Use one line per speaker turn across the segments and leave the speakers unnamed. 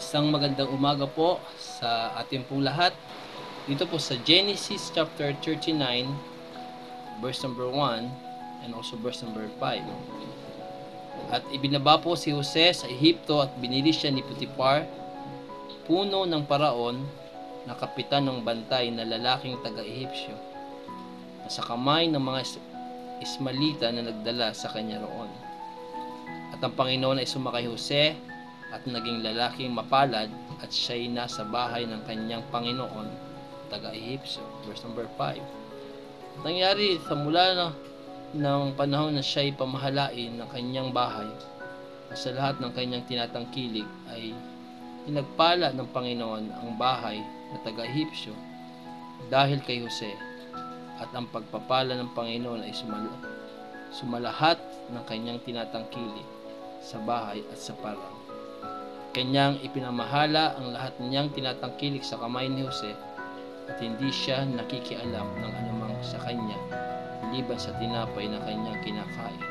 Isang magandang umaga po sa ating pong lahat. Dito po sa Genesis chapter 39, verse number 1 and also verse number 5. At ibinaba po si Jose sa Ehipto at binili siya ni Potiphar, puno ng paraon, na kapitan ng bantay na lalaking taga-Ehipsyo, sa kamay ng mga Ismalita na nagdala sa kanya roon. At ang Panginoon ay sumakay Jose at naging lalaking mapalad at siya'y nasa bahay ng kanyang Panginoon, taga-Ehipsyo. Verse number 5. Nangyari sa mula ng panahon na siya'y pamahalain ng kanyang bahay at sa lahat ng kanyang tinatangkilig ay pinagpala ng Panginoon ang bahay na taga-Ehipsyo dahil kay Jose, at ang pagpapala ng Panginoon ay sumalahat ng kanyang tinatangkilik sa bahay at sa parang. Kanyang ipinamahala ang lahat niyang tinatangkilik sa kamay ni Jose at hindi siya nakikialam ng anumang sa kanya liban sa tinapay na kanyang kinakain,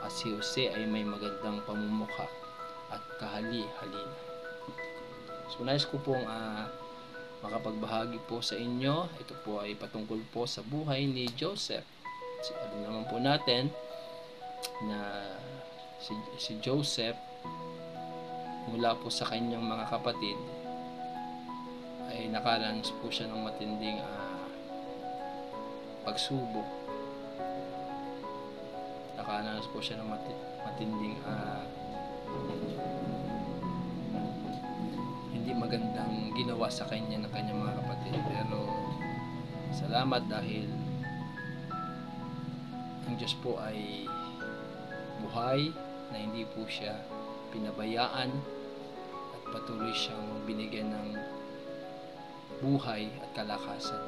at si Jose ay may magandang pamumukha at kahali-halina. So nais ko pong makapagbahagi po sa inyo. Ito po ay patungkol po sa buhay ni Joseph. Alam naman po natin na si Joseph, mula po sa kanyang mga kapatid, ay nakaranas po siya ng matinding pagsubok. Nakaranas po siya ng matinding hindi magandang ginawa sa kanya ng kanyang mga kapatid. Pero salamat dahil ang Diyos po ay buhay, na hindi po siya pinabayaan at patuloy siyang binigyan ng buhay at kalakasan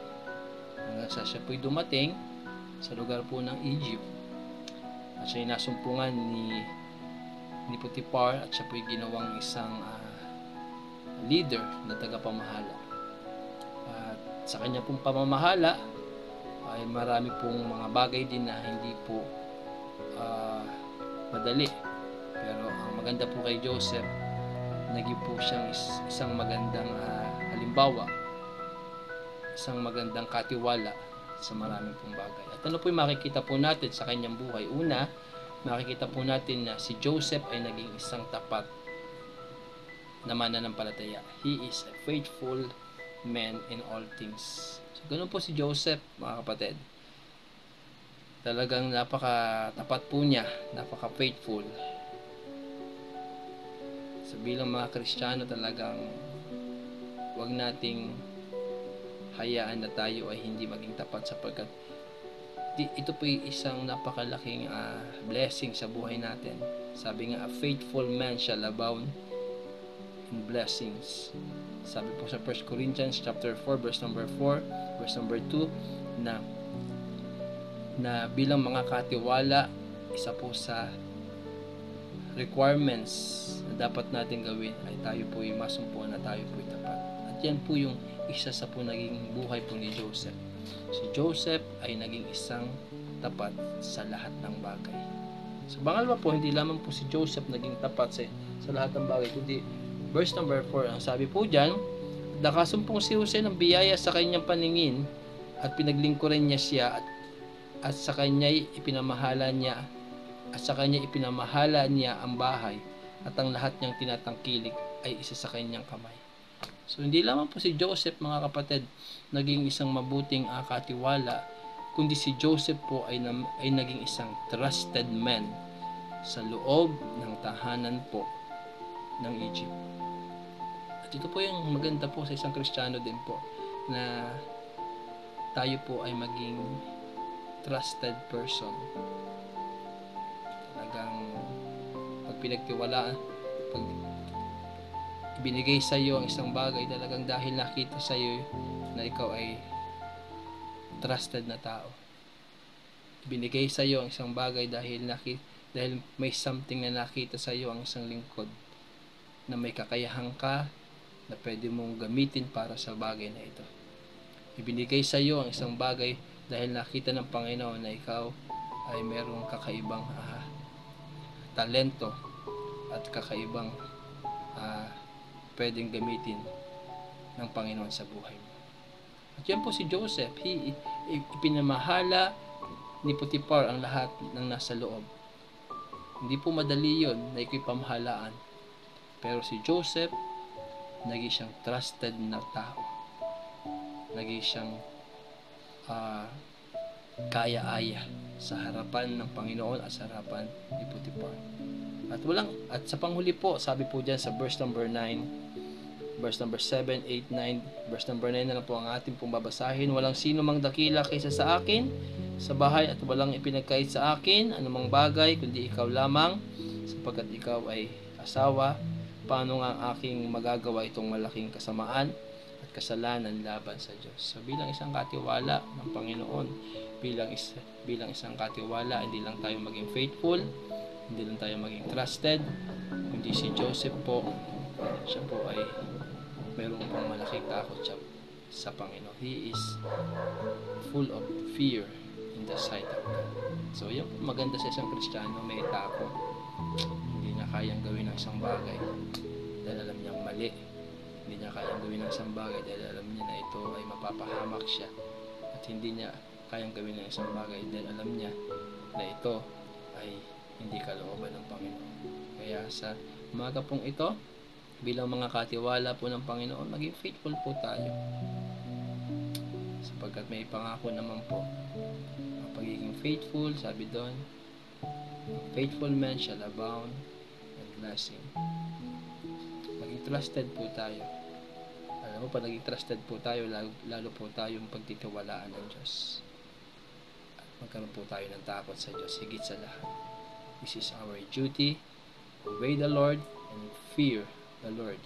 hanggang sa siya po'y dumating sa lugar po ng Egypt at siya'y nasumpungan ni Potiphar at siya po'y ginawang isang leader na tagapamahala. At sa kanya pong pamamahala ay marami pong mga bagay din na hindi po madali. Pero ang maganda po kay Joseph, naging po siyang isang magandang halimbawa, isang magandang katiwala sa maraming pong bagay. At ano po yung makikita po natin sa kanyang buhay? Una, makikita po natin na si Joseph ay naging isang tapat na mananampalataya. He is a faithful man in all things. So, ganun po si Joseph, mga kapatid. Talagang napaka-tapat po niya, napaka-faithful. So, bilang mga Kristiyano, talagang huwag nating hayaan na tayo ay hindi maging tapat, sapagkat ito po ay isang napakalaking blessing sa buhay natin. Sabi nga, a faithful man shall abound in blessings. Sabi po sa 1 Corinthians chapter 4 verse number 4, verse number 2, na bilang mga katiwala, isa po sa requirements na dapat natin gawin ay tayo po ay masumpo na tayo po ay tapat. At yan po yung isa sa po naging buhay po ni Joseph. Si Joseph ay naging isang tapat sa lahat ng bagay. So pangalawa po, hindi lamang po si Joseph naging tapat sa lahat ng bagay, kundi verse number 4, ang sabi po dyan, nakasumpong si Jose ng biyaya sa kanyang paningin at pinaglingkuran niya siya at sa kanya ipinamahala niya ang bahay, at ang lahat niyang tinatangkilik ay isa sa kanyang kamay. So hindi lamang po si Joseph, mga kapatid, naging isang mabuting katiwala, kundi si Joseph po ay naging isang trusted man sa loob ng tahanan po ng Egypt. At ito po yung maganda po sa isang Kristiyano din po, na tayo po ay maging trusted person. Talagang pag pinagtiwalaan, pag ibinigay sa iyo ang isang bagay, talagang dahil nakita sa iyo na ikaw ay trusted na tao. Ibinigay sa iyo ang isang bagay dahil may something na nakita sa iyo ang isang lingkod na may kakayahan ka na pwede mong gamitin para sa bagay na ito. Ibinigay sa iyo ang isang bagay dahil nakita ng Panginoon na ikaw ay merong kakaibang talento at kakaibang pwedeng gamitin ng Panginoon sa buhay mo. At yan po si Joseph, ipinamahala ni Potiphar ang lahat ng nasa loob. Hindi po madali yun na iko'y pamahalaan. Pero si Joseph, naging siyang trusted na tao. Naging siyang kaya-aya sa harapan ng Panginoon at sa harapan ni Potiphar. At sa panghuli po, sabi po dyan sa verse number 9, verse number 7, 8, 9, verse number 9 na lang po ang ating pong babasahin. Walang sino mang dakila kaysa sa akin sa bahay at walang ipinagkait sa akin anumang bagay kundi ikaw lamang, sapagkat ikaw ay asawa. Paano nga ang aking magagawa itong malaking kasamaan at kasalanan laban sa Diyos? So bilang isang katiwala ng Panginoon, bilang isang katiwala, hindi lang tayo maging faithful, hindi lang tayo maging trusted, kundi si Joseph po, siya po ay mayroon pong malaking takot siya sa Panginoon. He is full of fear in the sight of God. So yan po maganda sa isang Kristiyano, may takot. Hindi niya kayang gawin ng isang bagay dahil alam niyang mali. Hindi niya kayang gawin ng isang bagay dahil alam niya na ito ay mapapahamak siya. At hindi niya kayang gawin ng isang bagay dahil alam niya na ito ay hindi kalooban ng Panginoon. Kaya sa umaga pong ito, bilang mga katiwala po ng Panginoon, maging faithful po tayo. Sapagkat may pangako naman po, ang pagiging faithful, sabi doon, faithful man shall abound in blessing. Maging trusted po tayo. Alam mo, pag naging trusted po tayo, lalo po tayong pagtitiwalaan ng Diyos. At magkaroon po tayo ng takot sa Diyos, higit sa lahat. This is our duty, obey the Lord and fear the Lord.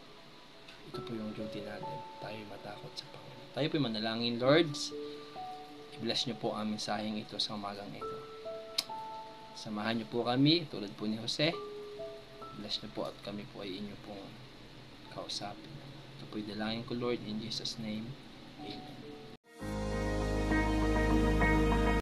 Ito po yung duty natin. Tayo matakot sa Panginoon. Tayo po manalangin, Lords. I-bless nyo po ang mensaheng ito sa umagang ito. Samahan nyo po kami, tulad po ni Jose. Bless nyo po at kami po ay inyo pong kausapin. Ito po yung dalangin ko, Lord, in Jesus' name. Amen.